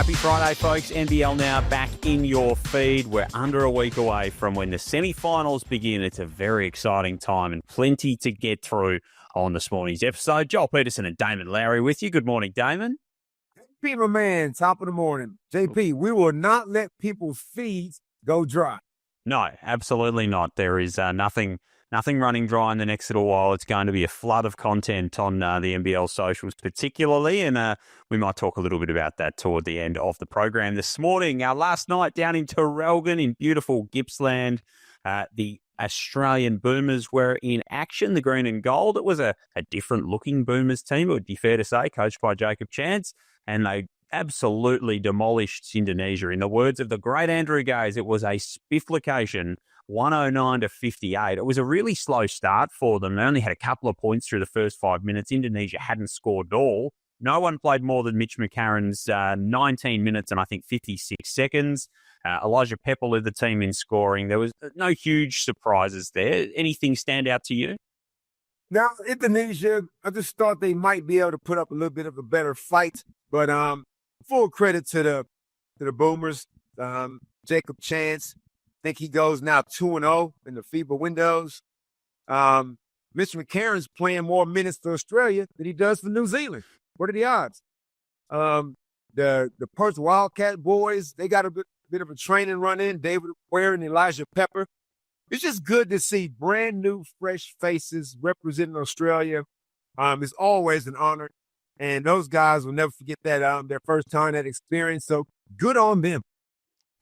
Happy Friday, folks. NBL Now back in your feed. We're under a week away from when the semi-finals begin. It's a very exciting time and plenty to get through on this morning's episode. Joel Peterson and Damon Lowery with you. Good morning, Damon. JP, my man, top of the morning. JP, we will not let people's feeds go dry. No, absolutely not. There is nothing running dry in the next little while. It's going to be a flood of content on the NBL socials particularly, and we might talk a little bit about that toward the end of the program this morning. Last night down in Traralgon in beautiful Gippsland, the Australian Boomers were in action, the green and gold. It was a different-looking Boomers team, it would be fair to say, coached by Jacob Chance, and they absolutely demolished Indonesia. In the words of the great Andrew Gaze, it was a spifflication, 109-58. It was a really slow start for them. They only had a couple of points through the first 5 minutes. Indonesia hadn't scored at all. No one played more than Mitch McCarron's 19 minutes and I think 56 seconds. Elijah Pepper led the team in scoring. There was no huge surprises there. Anything stand out to you? Now, Indonesia, I just thought they might be able to put up a little bit of a better fight, but full credit to the Boomers. Jacob Chance, I think he goes now 2-0 in the FIBA windows. Mitch McCarron's playing more minutes for Australia than he does for New Zealand. What are the odds? The Perth Wildcat boys, they got a bit of a training run in. David Okwera and Elijah Pepper. It's just good to see brand new, fresh faces representing Australia. It's always an honor. And those guys will never forget that their first time, that experience. So good on them.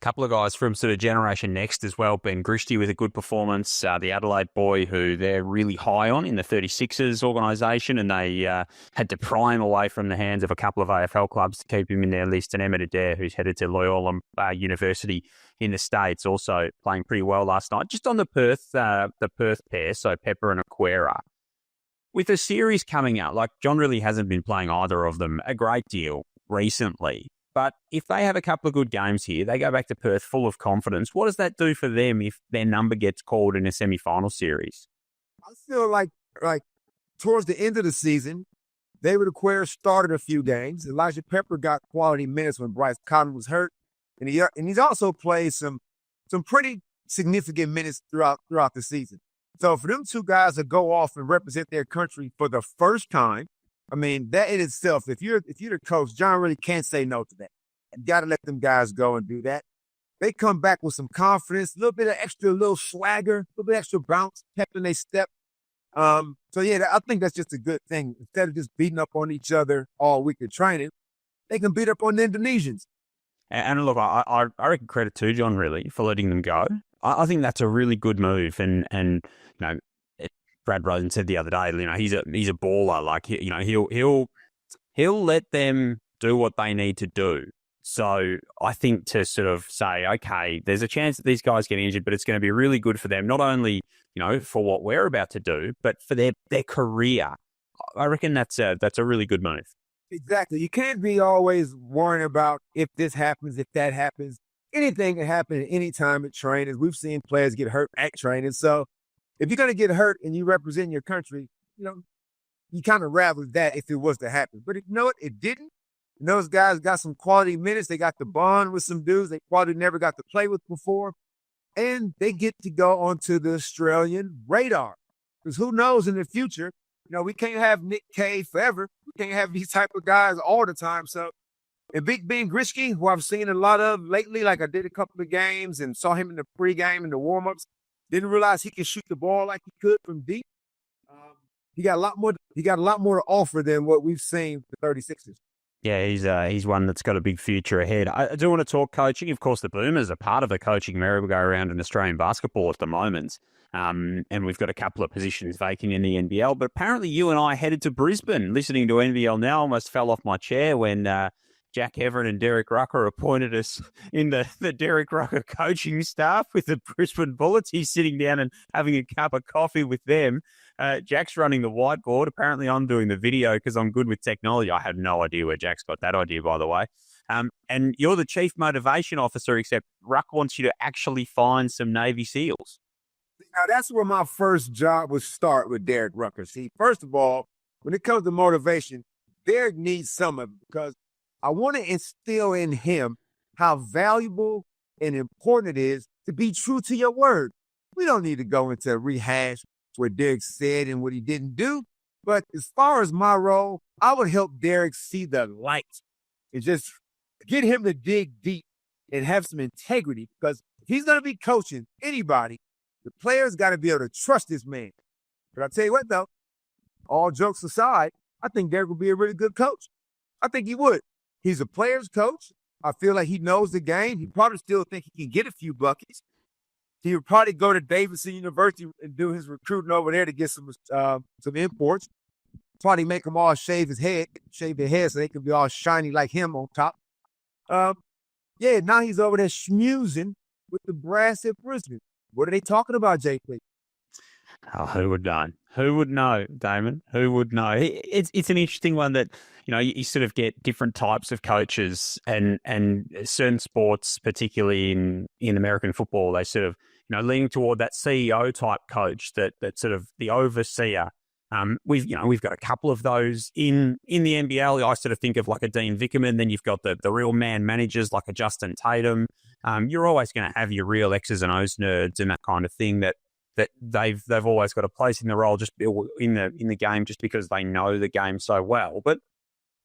Couple of guys from sort of Generation Next as well. Ben Grishty with a good performance. The Adelaide boy who they're really high on in the 36ers organisation, and they had to pry him away from the hands of a couple of AFL clubs to keep him in their list. And Emmett Adair, who's headed to Loyola University in the States, also playing pretty well last night. Just on the Perth pair, so Pepper and Okwera. With a series coming out, like John really hasn't been playing either of them a great deal recently. But if they have a couple of good games here, they go back to Perth full of confidence. What does that do for them if their number gets called in a semi-final series? I feel like towards the end of the season, David Okwera started a few games. Elijah Pepper got quality minutes when Bryce Cotton was hurt. And he's also played some pretty significant minutes throughout the season. So for them two guys to go off and represent their country for the first time, I mean, that in itself, if you're the coach, John really can't say no to that. You got to let them guys go and do that. They come back with some confidence, a little bit of extra, little swagger, a little bit extra bounce, pep in their step. So, yeah, I think that's just a good thing. Instead of just beating up on each other all week in training, they can beat up on the Indonesians. And look, I reckon credit to John, really, for letting them go. I think that's a really good move. And you know, Brad Rosen said the other day, you know, he's a baller. Like, you know, he'll let them do what they need to do. So I think to sort of say, okay, there's a chance that these guys get injured, but it's going to be really good for them, not only, you know, for what we're about to do, but for their career. I reckon that's a really good move. Exactly. You can't be always worrying about if this happens, if that happens. Anything can happen at any time at training. We've seen players get hurt at training. So if you're going to get hurt and you represent your country, you know, you kind of rather that if it was to happen. But you know what? It didn't. And those guys got some quality minutes. They got to bond with some dudes they probably never got to play with before. And they get to go onto the Australian radar. Because who knows in the future, you know, we can't have Nick Kay forever. We can't have these type of guys all the time. So, and Big Ben Grishky, who I've seen a lot of lately, like I did a couple of games and saw him in the pregame and the warm-ups, didn't realize he could shoot the ball like he could from deep. He got a lot more to offer than what we've seen the 36ers. Yeah, he's one that's got a big future ahead. I do want to talk coaching. Of course, the Boomers are part of the coaching merry-go-round in Australian basketball at the moment. And we've got a couple of positions vacant in the NBL. But apparently you and I headed to Brisbane. Listening to NBL Now, almost fell off my chair when Jack Everett and Derrick Rucker appointed us in the Derrick Rucker coaching staff with the Brisbane Bullets. He's sitting down and having a cup of coffee with them. Jack's running the whiteboard. Apparently I'm doing the video because I'm good with technology. I had no idea where Jack's got that idea, by the way. And you're the chief motivation officer, except Ruck wants you to actually find some Navy SEALs. Now, that's where my first job would start with Derrick Rucker. See, first of all, when it comes to motivation, Derrick needs some of it because I want to instill in him how valuable and important it is to be true to your word. We don't need to go into a rehash what Derrick said and what he didn't do. But as far as my role, I would help Derrick see the light and just get him to dig deep and have some integrity, because if he's going to be coaching anybody, the players got to be able to trust this man. But I'll tell you what, though, all jokes aside, I think Derrick would be a really good coach. I think he would. He's a player's coach. I feel like he knows the game. He probably still think he can get a few buckets. He would probably go to Davidson University and do his recruiting over there to get some imports. Probably make them all shave their head so they can be all shiny like him on top. Now he's over there schmoozing with the brass at Brisbane. What are they talking about, JP? Oh, who would know? Who would know, Damon? Who would know? It's an interesting one that, you sort of get different types of coaches and certain sports, particularly in American football, they sort of, leaning toward that CEO type coach, that sort of the overseer. We've got a couple of those in the NBL. I sort of think of like a Dean Vickerman. Then you've got the real man managers like a Justin Tatum. You're always going to have your real X's and O's nerds and that kind of thing that they've always got a place in the role, just in the game, just because they know the game so well. But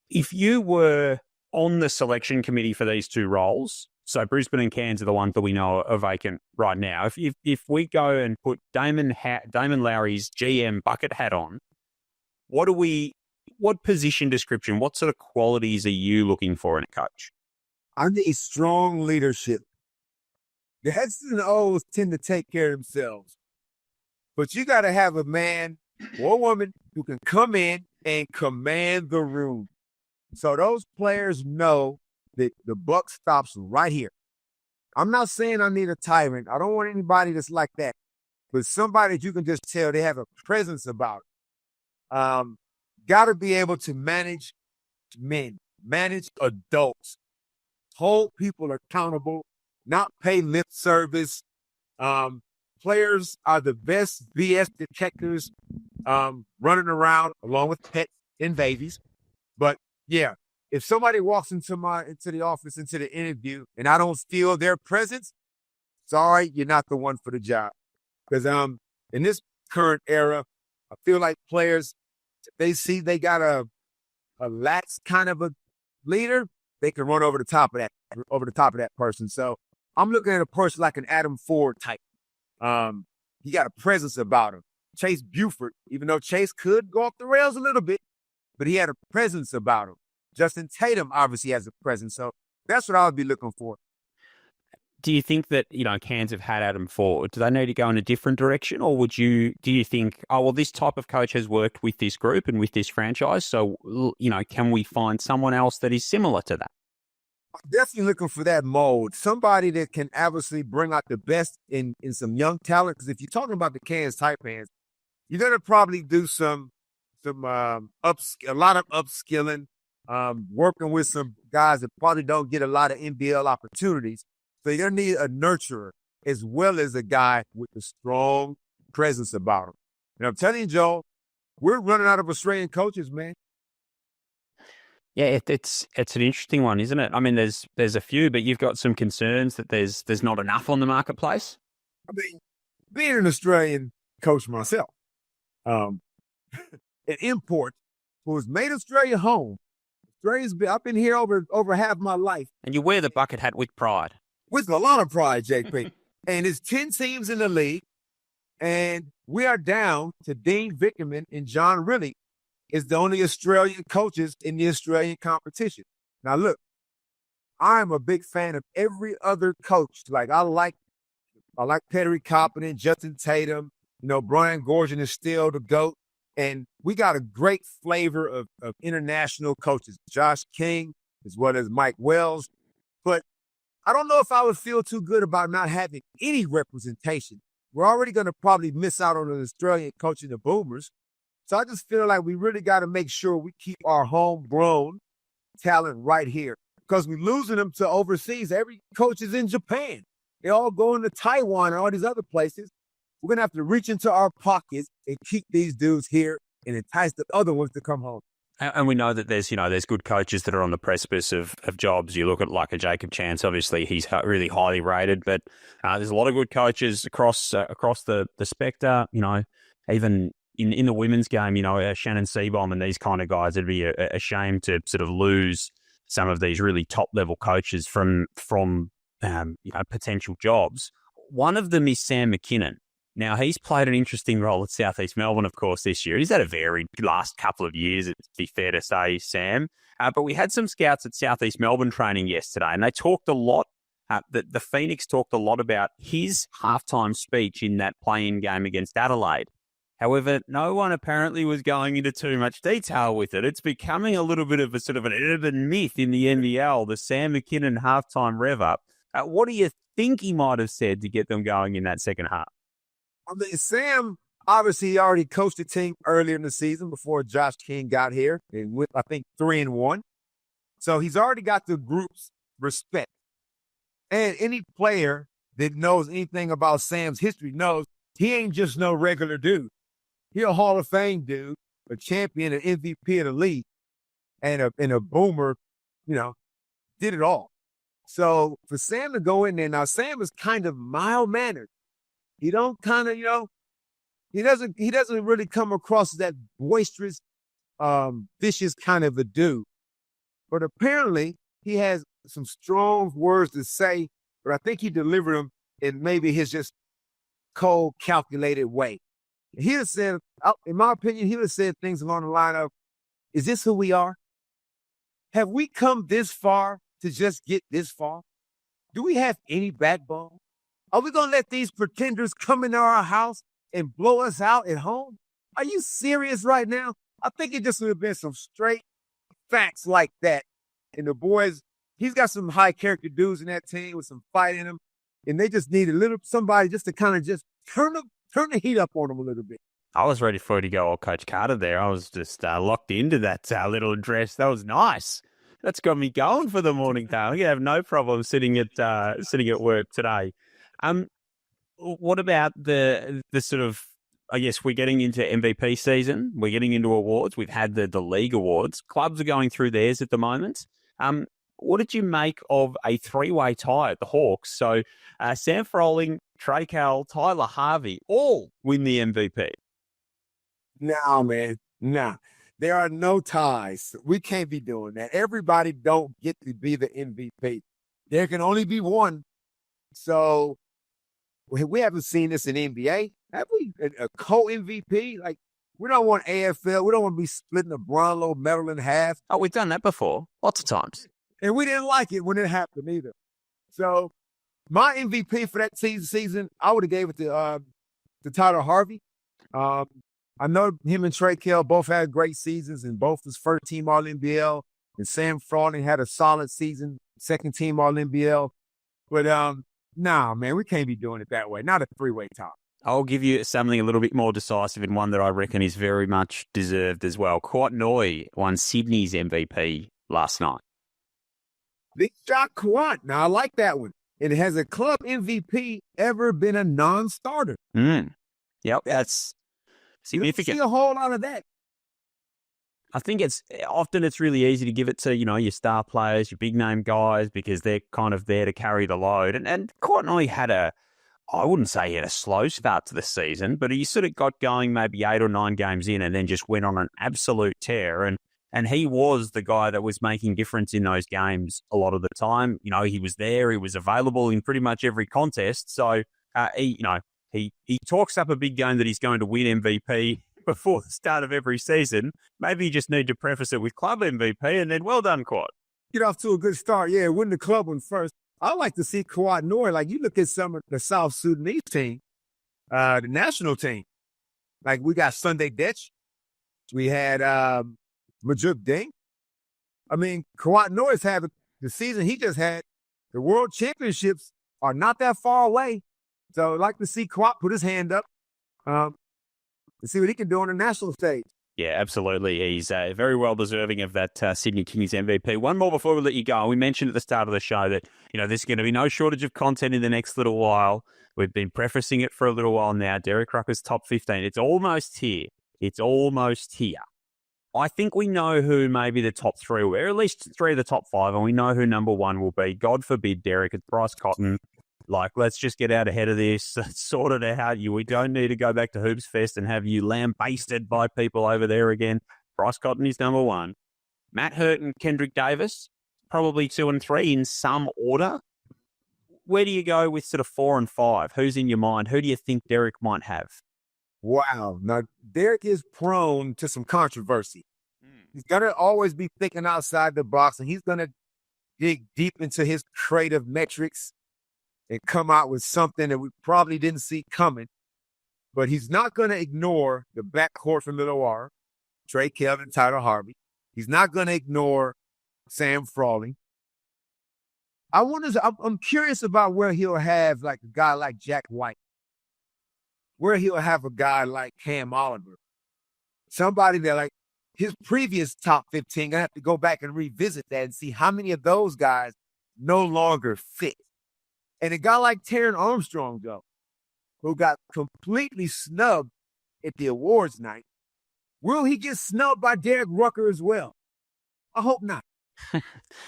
if you were on the selection committee for these two roles, so Brisbane and Cairns are the ones that we know are vacant right now. If we go and put Damon Lowery's GM bucket hat on, what position description, what sort of qualities are you looking for in a coach? I need strong leadership. The X's and O's tend to take care of themselves. But you got to have a man or woman who can come in and command the room. So those players know that the buck stops right here. I'm not saying I need a tyrant. I don't want anybody that's like that. But somebody that you can just tell they have a presence about it. Got to be able to manage men, manage adults, hold people accountable, not pay lip service. Players are the best BS detectors running around along with pets and babies. But yeah, if somebody walks into the office, into the interview, and I don't feel their presence, sorry, you're not the one for the job. Because in this current era, I feel like players, if they see they got a lax kind of a leader, they can run over the top of that person. So I'm looking at a person like an Adam Ford type. He got a presence about him. Chase Buford, even though Chase could go off the rails a little bit, but he had a presence about him. Justin Tatum obviously has a presence. So that's what I would be looking for. Do you think that, Cairns have had Adam Ford? Do they need to go in a different direction? Or do you think, this type of coach has worked with this group and with this franchise, so, can we find someone else that is similar to that? I'm definitely looking for that mold. Somebody that can obviously bring out the best in some young talent. Because if you're talking about the Cairns Taipans, you're going to probably do a lot of upskilling, working with some guys that probably don't get a lot of NBL opportunities. So you're going to need a nurturer as well as a guy with a strong presence about him. And I'm telling you, Joel, we're running out of Australian coaches, man. Yeah, it's an interesting one, isn't it? I mean, there's a few, but you've got some concerns that there's not enough on the marketplace. I mean, being an Australian coach myself, an import who has made Australia home. I've been here over half my life. And you wear the bucket hat with pride. With a lot of pride, JP. And there's 10 teams in the league, and we are down to Dean Vickerman and John Riley is the only Australian coaches in the Australian competition. Now, look, I'm a big fan of every other coach. Like, I like Petrie Coppin, Justin Tatum, Brian Gorgian is still the GOAT. And we got a great flavor of international coaches, Josh King, as well as Mike Wells. But I don't know if I would feel too good about not having any representation. We're already going to probably miss out on an Australian coach in the Boomers. So I just feel like we really got to make sure we keep our homegrown talent right here, because we're losing them to overseas. Every coach is in Japan. They all going to Taiwan and all these other places. We're going to have to reach into our pockets and keep these dudes here and entice the other ones to come home. And we know that there's good coaches that are on the precipice of jobs. You look at like a Jacob Chance, obviously he's really highly rated, but there's a lot of good coaches across the spectre. Even in the women's game, Shannon Seabohm and these kind of guys, it'd be a shame to sort of lose some of these really top level coaches from potential jobs. One of them is Sam McKinnon. Now, he's played an interesting role at South East Melbourne, of course, this year. He's had a varied last couple of years, it'd be fair to say, Sam. But we had some scouts at South East Melbourne training yesterday, and they talked a lot, the Phoenix talked a lot about his halftime speech in that play-in game against Adelaide. However, no one apparently was going into too much detail with it. It's becoming a little bit of a sort of an urban myth in the NBL, the Sam McKinnon halftime rev-up. What do you think he might have said to get them going in that second half? I mean, Sam, obviously, already coached the team earlier in the season before Josh King got here, and with, I think, 3-1. So he's already got the group's respect. And any player that knows anything about Sam's history knows he ain't just no regular dude. He's a Hall of Fame dude, a champion, an MVP of the league, and a boomer, did it all. So for Sam to go in there, now Sam is kind of mild-mannered. He don't kind of, he doesn't really come across as that boisterous, vicious kind of a dude. But apparently he has some strong words to say, but I think he delivered them in maybe his just cold, calculated way. He would have said, in my opinion, he would have said things along the line of, is this who we are? Have we come this far to just get this far? Do we have any backbone? Are we going to let these pretenders come into our house and blow us out at home? Are you serious right now? I think it just would have been some straight facts like that. And the boys, he's got some high character dudes in that team with some fight in them. And they just need somebody just to kind of just turn the heat up on them a little bit. I was ready for you to go all Coach Carter there. I was just locked into that little address. That was nice. That's got me going for the morning, though. I'm going to have no problem sitting at work today. What about the sort of, I guess we're getting into MVP season. We're getting into awards. We've had the league awards. Clubs are going through theirs at the moment. What did you make of a three-way tie at the Hawks? So Sam Froling, Trey Carroll, Tyler Harvey all win the MVP. No, man. No. There are no ties. We can't be doing that. Everybody don't get to be the MVP. There can only be one. So we haven't seen this in NBA. Have we? A co-MVP? Like, we don't want AFL. We don't want to be splitting a Brownlow medal in half. Oh, we've done that before. Lots of times. And we didn't like it when it happened either. So my MVP for that season, I would have gave it to Tyler Harvey. I know him and Trey Kell both had great seasons and both was first team All-NBL. And Sam Froling had a solid season, second team All-NBL. But nah, man, we can't be doing it that way. Not a three-way tie. I'll give you something a little bit more decisive and one that I reckon is very much deserved as well. Kouat Noi won Sydney's MVP last night. Big shot Kouat. Now, I like that one. And has a club MVP ever been a non-starter? Yep, that's significant. You don't see a whole lot of that. I think it's really easy to give it to, your star players, your big name guys, because they're kind of there to carry the load. And Kouat Noi had I wouldn't say he had a slow start to the season, but he sort of got going maybe 8 or 9 games in and then just went on an absolute tear. And he was the guy that was making difference in those games a lot of the time. He was there. He was available in pretty much every contest. So, he talks up a big game that he's going to win MVP before the start of every season. Maybe you just need to preface it with club MVP and then well done, Kouat. Get off to a good start. Yeah, win the club one first. I like to see Kouat Noi. Like, you look at some of the South Sudanese team, the national team. Like, we got Sunday Ditch. We had Majuk Ding. I mean, Kouat Noi's had the season he just had. The World Championships are not that far away. So I'd like to see Kouat put his hand up and see what he can do on the national stage. Yeah, absolutely. He's very well deserving of that Sydney Kings MVP. One more before we let you go. We mentioned at the start of the show that, there's going to be no shortage of content in the next little while. We've been prefacing it for a little while now. Derrick Rucker's top 15. It's almost here. I think we know who maybe the top three will be, or at least three of the top five, and we know who number one will be. God forbid, Derrick, it's Bryce Cotton. Like, let's just get out ahead of this, sort it out. We don't need to go back to Hoops Fest and have you lambasted by people over there again. Bryce Cotton is number one. Matt Hurt and Kendrick Davis, probably 2 and 3 in some order. Where do you go with sort of 4 and 5? Who's in your mind? Who do you think Derrick might have? Wow. Now, Derrick is prone to some controversy. He's going to always be thinking outside the box, and he's going to dig deep into his creative metrics and come out with something that we probably didn't see coming. But he's not going to ignore the backcourt from Lowery, Trey Kelvin, Tyler Harvey. He's not going to ignore Sam Frawley. I'm curious about where he'll have like a guy like Jack White, where he'll have a guy like Cam Oliver, somebody that like his previous top 15. I have to go back and revisit that and see how many of those guys no longer fit. And a guy like Taron Armstrong, though, who got completely snubbed at the awards night, will he get snubbed by Derrick Rucker as well? I hope not.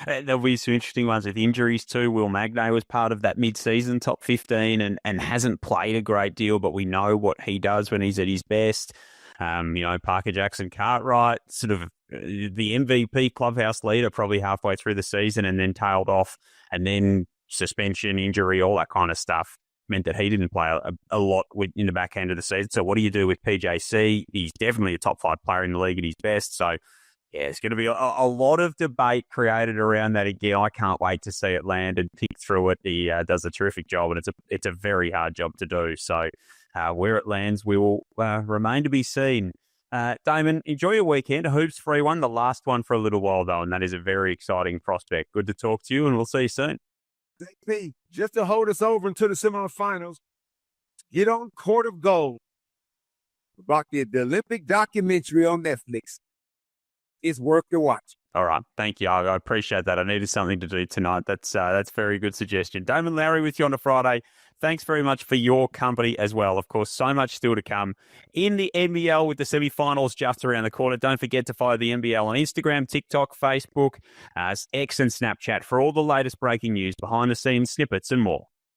There'll be some interesting ones with injuries too. Will Magnay was part of that mid-season top 15 and hasn't played a great deal, but we know what he does when he's at his best. Parker Jackson Cartwright, sort of the MVP clubhouse leader probably halfway through the season and then tailed off, and then suspension, injury, all that kind of stuff meant that he didn't play a lot in the back end of the season. So what do you do with PJC? He's definitely a top 5 player in the league at his best. So yeah, it's going to be a lot of debate created around that again. I can't wait to see it land and pick through it. He does a terrific job, and it's a very hard job to do. So where it lands, we will remain to be seen. Damon, enjoy your weekend. A Hoops free one, the last one for a little while, though, and that is a very exciting prospect. Good to talk to you, and we'll see you soon. JP, just to hold us over into the semifinals, get on Court of Gold about the Olympic documentary on Netflix. It's worth the watch. All right. Thank you. I appreciate that. I needed something to do tonight. That's a very good suggestion. Damon Lowery with you on a Friday. Thanks very much for your company as well. Of course, so much still to come in the NBL with the semifinals just around the corner. Don't forget to follow the NBL on Instagram, TikTok, Facebook, X and Snapchat for all the latest breaking news, behind the scenes snippets and more.